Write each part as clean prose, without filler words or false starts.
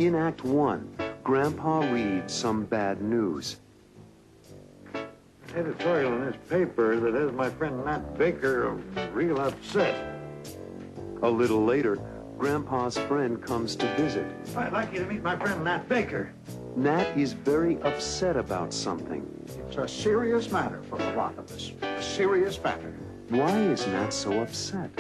In Act 1, Grandpa reads some bad news. Editorial in this paper that has my friend Nat Baker real upset. A little later, Grandpa's friend comes to visit. I'd like you to meet my friend Nat Baker. Nat is very upset about something. It's a serious matter for a lot of us. A serious matter. Why is Nat so upset?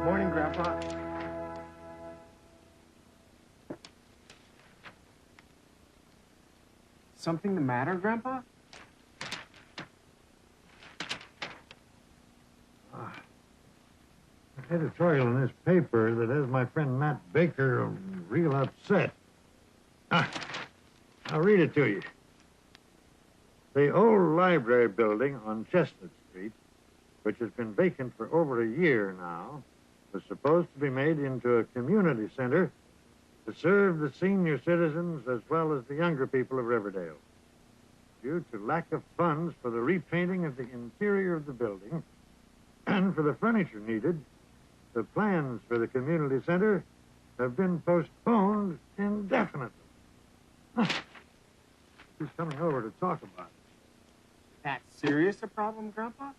Morning, Grandpa. Something the matter, Grandpa? Editorial in this paper that has my friend Nat Baker real upset. I'll read it to you. The old library building on Chestnut Street, which has been vacant for over a year now, was supposed to be made into a community center to serve the senior citizens as well as the younger people of Riverdale. Due to lack of funds for the repainting of the interior of the building and for the furniture needed, the plans for the community center have been postponed indefinitely. He's coming over to talk about it. That serious a problem, Grandpa?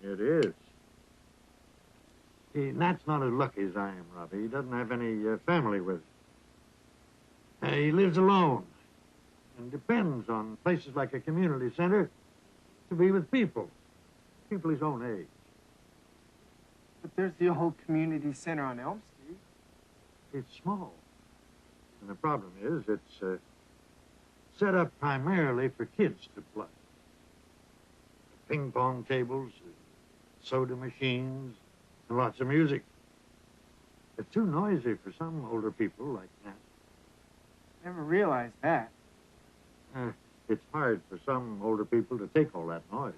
It is. See, Nat's not as lucky as I am, Robbie. He doesn't have any family with him. He lives alone and depends on places like a community center to be with people his own age. But there's the old community center on Elm Street. It's small. And the problem is it's set up primarily for kids to play. Ping pong tables, soda machines, and lots of music. It's too noisy for some older people like that. Never realized that. It's hard for some older people to take all that noise.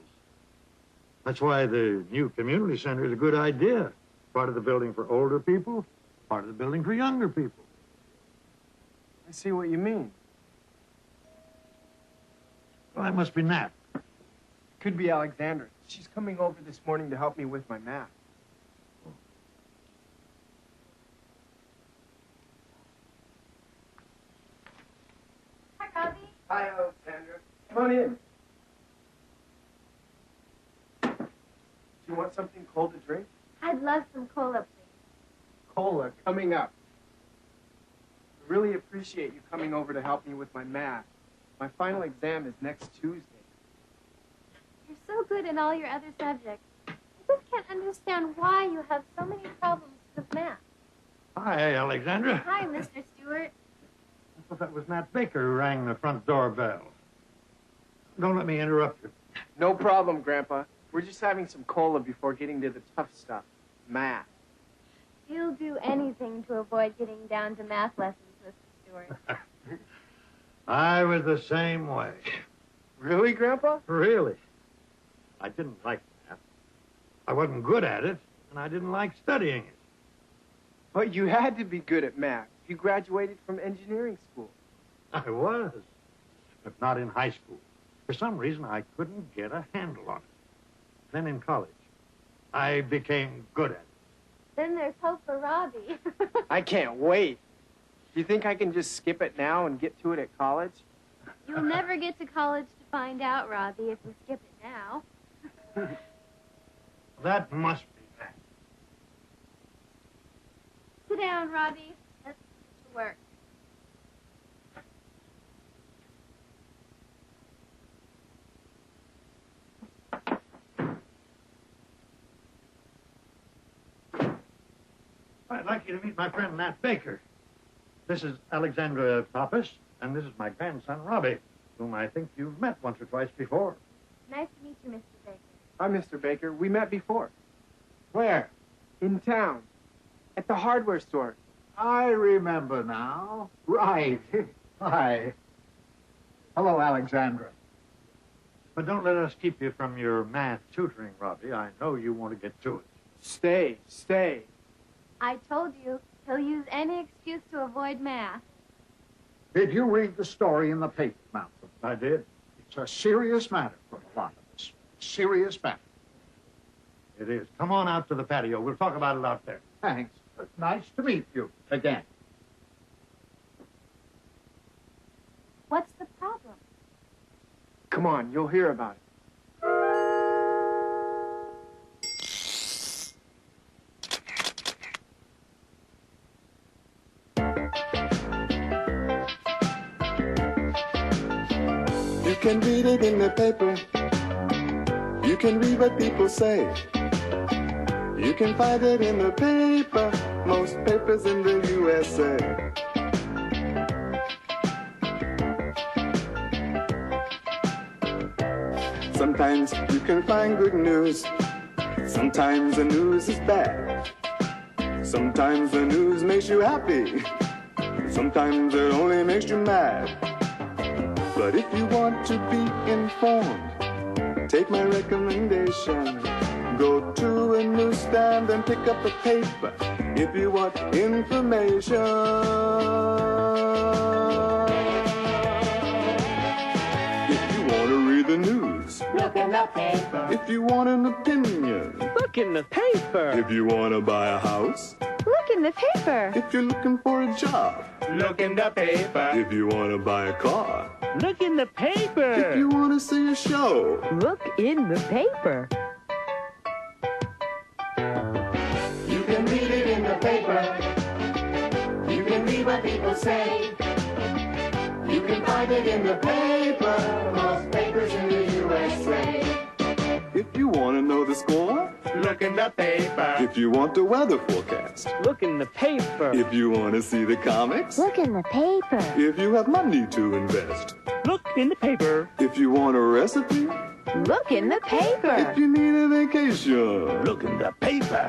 That's why the new community center is a good idea. Part of the building for older people, part of the building for younger people. I see what you mean. Well, that must be Nat. Could be Alexandra. She's coming over this morning to help me with my math. Hi, Robbie. Hi, Alexandra. Come on in. Do you want something cold to drink? I'd love some cola, please. Cola, coming up. I really appreciate you coming over to help me with my math. My final exam is next Tuesday. You're so good in all your other subjects. I just can't understand why you have so many problems with math. Hi, Alexandra. Hi, Mr. Stewart. I thought that was Nat Baker who rang the front door bell. Don't let me interrupt you. No problem, Grandpa. We're just having some cola before getting to the tough stuff, math. You'll do anything to avoid getting down to math lessons, Mr. Stewart. I was the same way. Really, Grandpa? Really. I didn't like math. I wasn't good at it, and I didn't like studying it. But you had to be good at math. You graduated from engineering school. I was, but not in high school. For some reason, I couldn't get a handle on it. Then in college, I became good at it. Then there's hope for Robbie. I can't wait. Do you think I can just skip it now and get to it at college? You'll never get to college to find out, Robbie, if you skip it now. That must be that. Sit down, Robbie. Let's get to work. I'd like you to meet my friend Nat Baker. This is Alexandra Pappas, and this is my grandson, Robbie, whom I think you've met once or twice before. Nice to meet you, Mr. Baker. Hi, Mr. Baker. We met before. Where? In town. At the hardware store. I remember now. Right. Hi. Hello, Alexandra. But don't let us keep you from your math tutoring, Robbie. I know you want to get to it. Stay. I told you, he'll use any excuse to avoid math. Did you read the story in the paper, Malcolm? I did. It's a serious matter for a lot of us. Serious matter. It is. Come on out to the patio. We'll talk about it out there. Thanks. Nice to meet you again. What's the problem? Come on, you'll hear about it. You can read it in the paper. You can read what people say. You can find it in the paper, most papers in the USA. Sometimes you can find good news. Sometimes the news is bad. Sometimes the news makes you happy. Sometimes it only makes you mad. But if you want to be informed, take my recommendation. Go to a newsstand and pick up a paper if you want information. If you want to read the news, look in the paper. If you want an opinion, Look in the paper. if you want to buy a house, Look in the paper. if you're looking for a job, Look in the paper. if you want to buy a car, Look in the paper. if you want to see a show, Look in the paper. You can read it in the paper. You can read what people say. You can find it in the paper. Most papers in the USA. if you want to know the score, Look in the paper. if you want the weather forecast, Look in the paper. if you want to see the comics, Look in the paper. if you have money to invest, Look in the paper. if you want a recipe, Look in the paper. if you need a vacation, Look in the paper.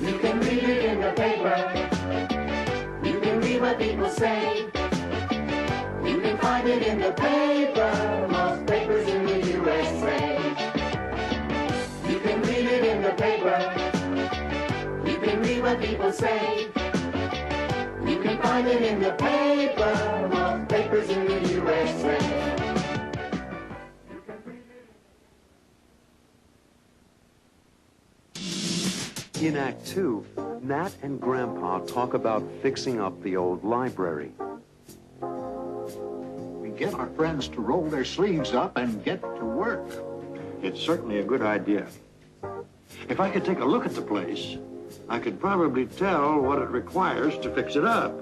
You can read it in the paper. You can read what people say. You can find it in the paper. Most papers in the USA. You can read it in the paper. You can read what people say. You can find it in the paper. Most papers in the USA. In Act 2, Nat and Grandpa talk about fixing up the old library. We get our friends to roll their sleeves up and get to work. It's certainly a good idea. If I could take a look at the place, I could probably tell what it requires to fix it up.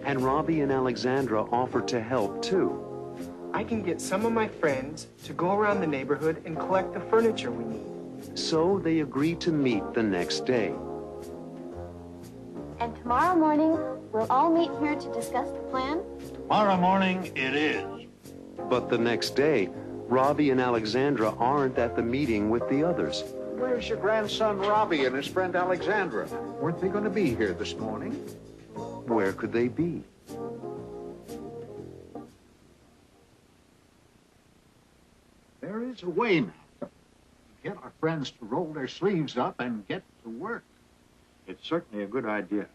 And Robbie and Alexandra offer to help, too. I can get some of my friends to go around the neighborhood and collect the furniture we need. So they agree to meet the next day. And tomorrow morning, we'll all meet here to discuss the plan. Tomorrow morning it is. But the next day, Robbie and Alexandra aren't at the meeting with the others. Where's your grandson Robbie and his friend Alexandra? Weren't they going to be here this morning? Where could they be? There is a way, Malcolm. Get our friends to roll their sleeves up and get to work. It's certainly a good idea.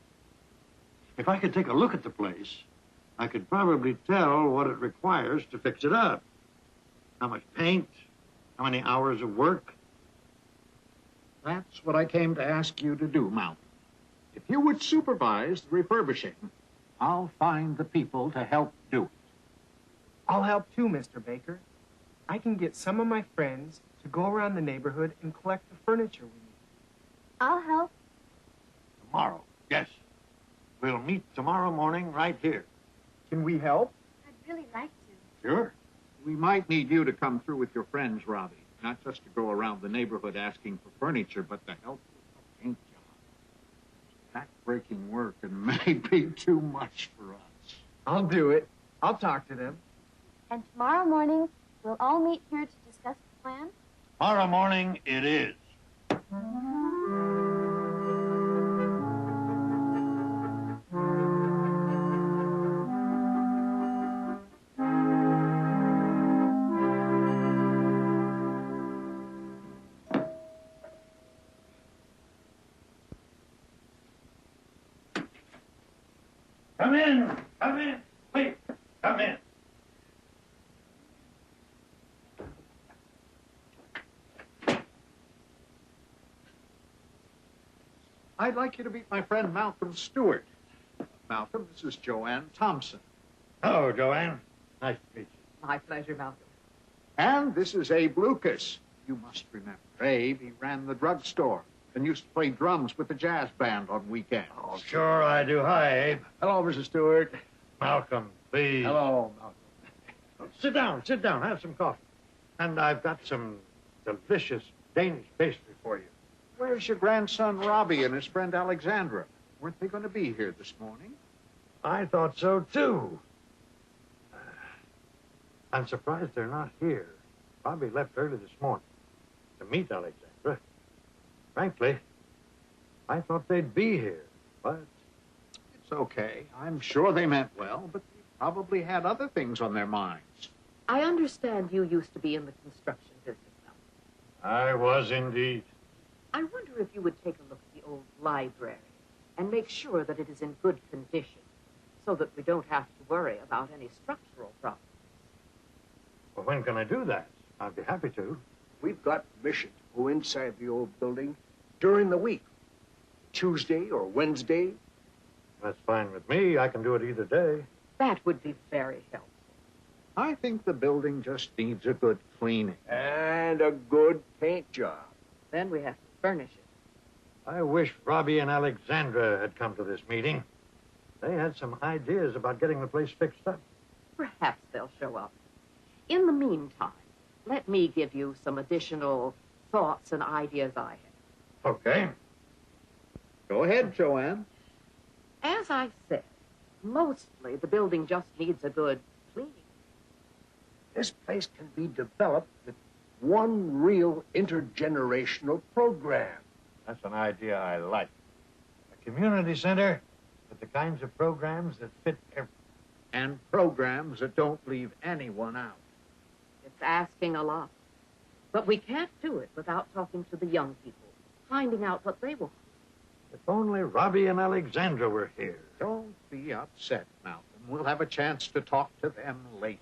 If I could take a look at the place, I could probably tell what it requires to fix it up. How much paint, how many hours of work. That's what I came to ask you to do, Malcolm. If you would supervise the refurbishing, I'll find the people to help do it. I'll help too, Mr. Baker. I can get some of my friends to go around the neighborhood and collect the furniture we need. I'll help. Tomorrow, yes. We'll meet tomorrow morning right here. Can we help? I'd really like to. Sure. We might need you to come through with your friends, Robbie. Not just to go around the neighborhood asking for furniture, but to help with the paint job. Back-breaking work and may be too much for us. I'll do it. I'll talk to them. And tomorrow morning, we'll all meet here to discuss the plan. Tomorrow morning it is. Come in. Come in. Please, come in. I'd like you to meet my friend Malcolm Stewart. Malcolm, this is Joanne Thompson. Hello, Joanne. Nice to meet you. My pleasure, Malcolm. And this is Abe Lucas. You must remember Abe. He ran the drugstore and used to play drums with the jazz band on weekends. Oh, sure I do. Hi, Abe. Hello, Mr. Stewart. Malcolm, please. Hello, Malcolm. Sit down, have some coffee. And I've got some delicious Danish pastry for you. Where's your grandson Robbie and his friend Alexandra? Weren't they going to be here this morning? I thought so, too. I'm surprised they're not here. Robbie left early this morning to meet Alexandra. Frankly, I thought they'd be here, but... It's okay. I'm sure they meant well, but they probably had other things on their minds. I understand you used to be in the construction business, Malcolm. I was indeed. I wonder if you would take a look at the old library and make sure that it is in good condition so that we don't have to worry about any structural problems. Well, when can I do that? I'd be happy to. We've got permission to go inside the old building during the week. Tuesday or Wednesday. That's fine with me. I can do it either day. That would be very helpful. I think the building just needs a good cleaning. And a good paint job. Then we have to furnish it. I wish Robbie and Alexandra had come to this meeting. They had some ideas about getting the place fixed up. Perhaps they'll show up. In the meantime, let me give you some additional thoughts and ideas I have. Okay. Go ahead, Joanne. As I said, mostly the building just needs a good cleaning. This place can be developed with one real intergenerational program. That's an idea I like. A community center with the kinds of programs that fit everyone. And programs that don't leave anyone out. It's asking a lot. But we can't do it without talking to the young people, finding out what they want. If only Robbie and Alexandra were here. Don't be upset, Malcolm. We'll have a chance to talk to them later.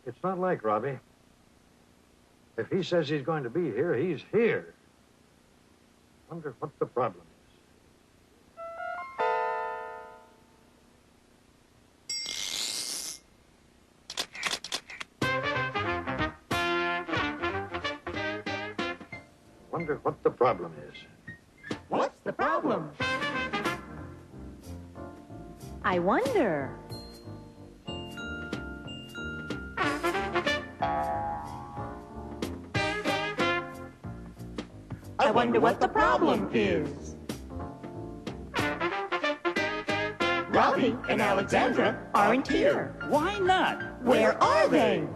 It's not like Robbie. If he says he's going to be here, he's here. Wonder what the problem is. Wonder what the problem is. What's the problem? I wonder. I wonder what the problem is. Robbie and Alexandra aren't here. Why not? Where are they?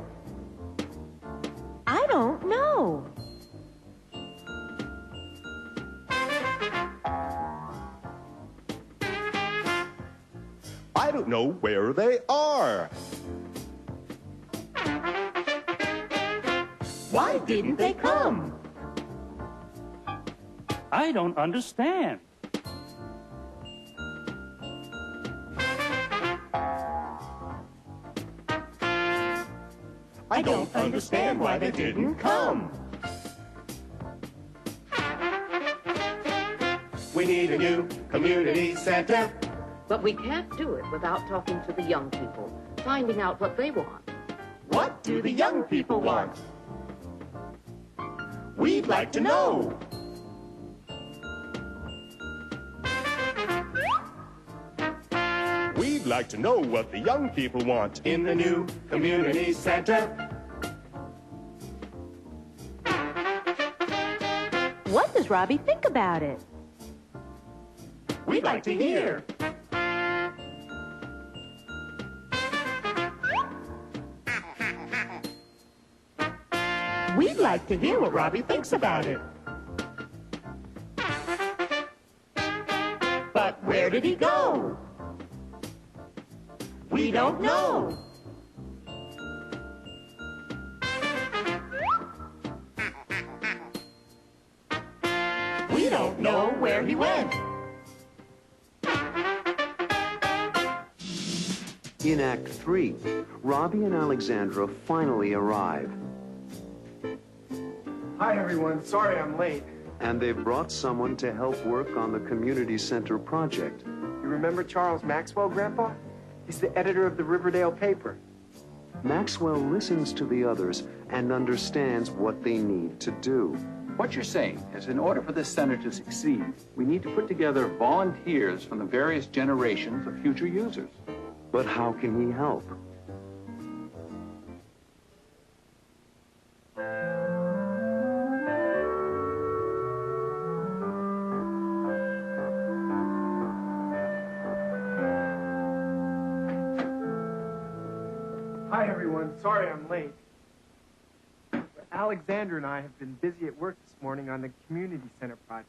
I don't know. I don't know where they are. Why didn't they come? I don't understand. I don't understand why they didn't come. We need a new community center. But we can't do it without talking to the young people, finding out what they want. What do the young people want? We'd like to know. We'd like to know what the young people want In the new community center. What does Robbie think about it? We'd like to hear. We'd like to hear what Robbie thinks about it. But where did he go? We don't know. We don't know where he went. In Act 3, Robbie and Alexandra finally arrive. Hi, everyone. Sorry I'm late. And they've brought someone to help work on the community center project. You remember Charles Maxwell, Grandpa? He's the editor of the Riverdale paper. Maxwell listens to the others and understands what they need to do. What you're saying is, in order for this center to succeed, we need to put together volunteers from the various generations of future users. But how can he help? Hi, everyone. Sorry I'm late. But Alexander and I have been busy at work this morning on the community center project.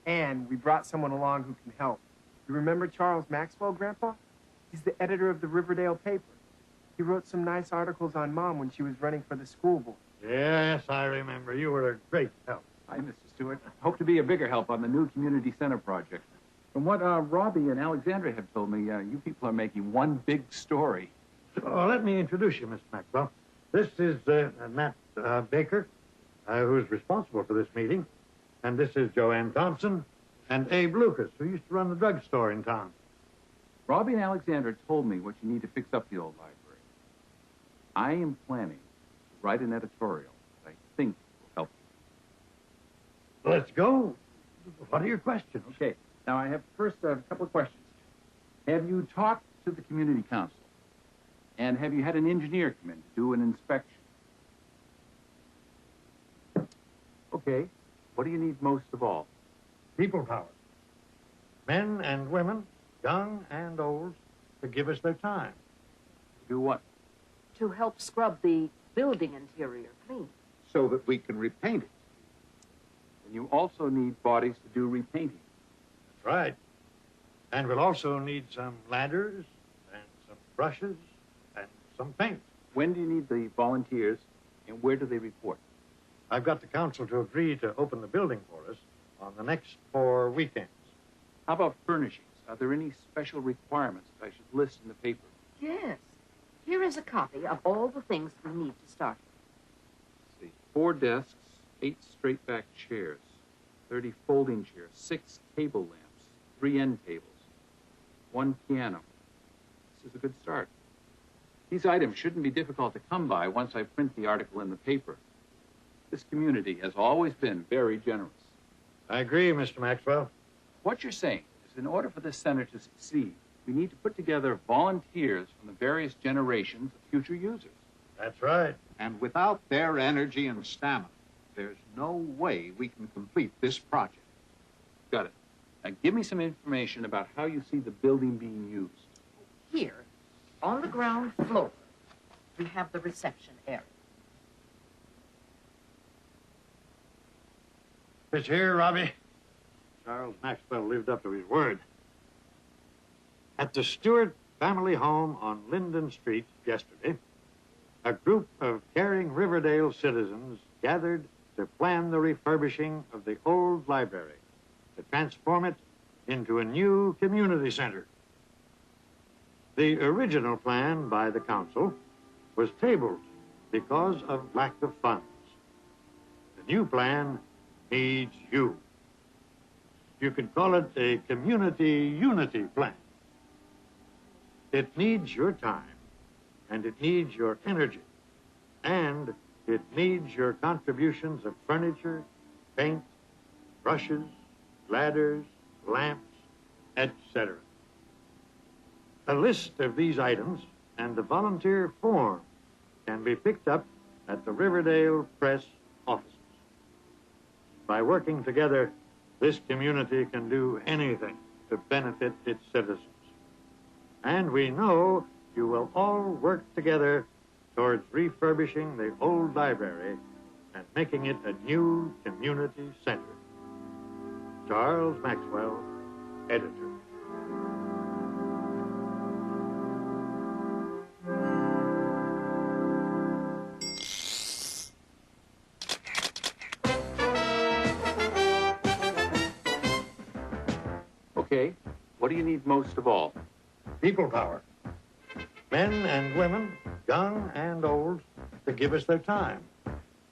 And we brought someone along who can help. You remember Charles Maxwell, Grandpa? He's the editor of the Riverdale paper. He wrote some nice articles on Mom when she was running for the school board. Yes, I remember. You were a great help. Hi, Mr. Stewart. Hope to be a bigger help on the new community center project. From what Robbie and Alexandra have told me, you people are making one big story. Oh, let me introduce you, Mr. Maxwell. This is Matt Baker, who's responsible for this meeting. And this is Joanne Thompson and Abe Lucas, who used to run the drugstore in town. Robbie and Alexandra told me what you need to fix up the old library. I am planning to write an editorial that I think will help you. Let's go. What are your questions? Okay. Now, I have first a couple of questions. Have you talked to the community council? And have you had an engineer come in to do an inspection? Okay. What do you need most of all? People power. Men and women, young and old, to give us their time. Do what? To help scrub the building interior clean. So that we can repaint it. And you also need bodies to do repainting. That's right. And we'll also need some ladders and some brushes and some paint. When do you need the volunteers, and where do they report? I've got the council to agree to open the building for us on the next 4 weekends. How about furnishings? Are there any special requirements that I should list in the paper? Yes. Here is a copy of all the things we need to start with. Let's see. 4 desks, 8 straight-back chairs, 30 folding chairs, 6 table lamps, 3 end tables, 1 piano. This is a good start. These items shouldn't be difficult to come by once I print the article in the paper. This community has always been very generous. I agree, Mr. Maxwell. What you're saying is, in order for this center to succeed, we need to put together volunteers from the various generations of future users. That's right. And without their energy and stamina, there's no way we can complete this project. Got it. Now give me some information about how you see the building being used. Here, on the ground floor, we have the reception area. It's here, Robbie. Charles Maxwell lived up to his word. At the Stewart family home on Linden Street yesterday, a group of caring Riverdale citizens gathered to plan the refurbishing of the old library, to transform it into a new community center. The original plan by the council was tabled because of lack of funds. The new plan needs you. You could call it a community unity plan. It needs your time, and it needs your energy, and it needs your contributions of furniture, paint, brushes, ladders, lamps, etc. A list of these items and the volunteer form can be picked up at the Riverdale Press offices. By working together, this community can do anything to benefit its citizens. And we know you will all work together towards refurbishing the old library and making it a new community center. Charles Maxwell, editor. Okay, what do you need most of all? People power. men and women, young and old, to give us their time.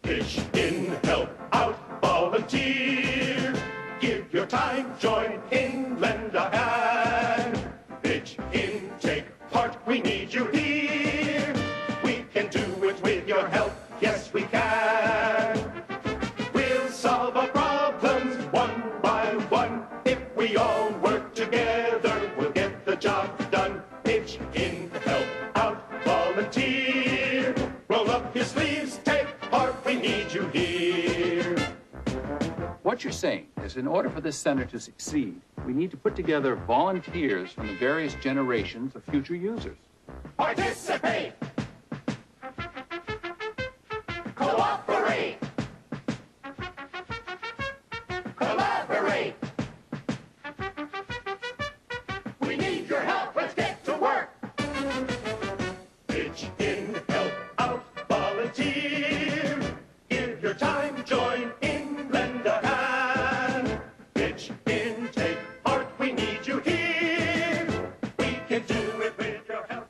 Pitch in, help out, volunteer. Give your time, join in, lend a hand. Pitch in, take part, we need you here. We can do it with your help, yes we can. We'll solve our problems one by one. If we all work together, we'll get the job done. Pitch in, help out, volunteer. Roll up your sleeves, take part, we need you here. What you're saying is in order for this center to succeed, we need to put together volunteers from the various generations of future users. Participate! Cooperate! Collaborate! We need your help, let's get to work! Pitch in, help out, volunteer. Give your time, join in, lend a hand. Pitch in, take part, we need you here. We can do it with your help.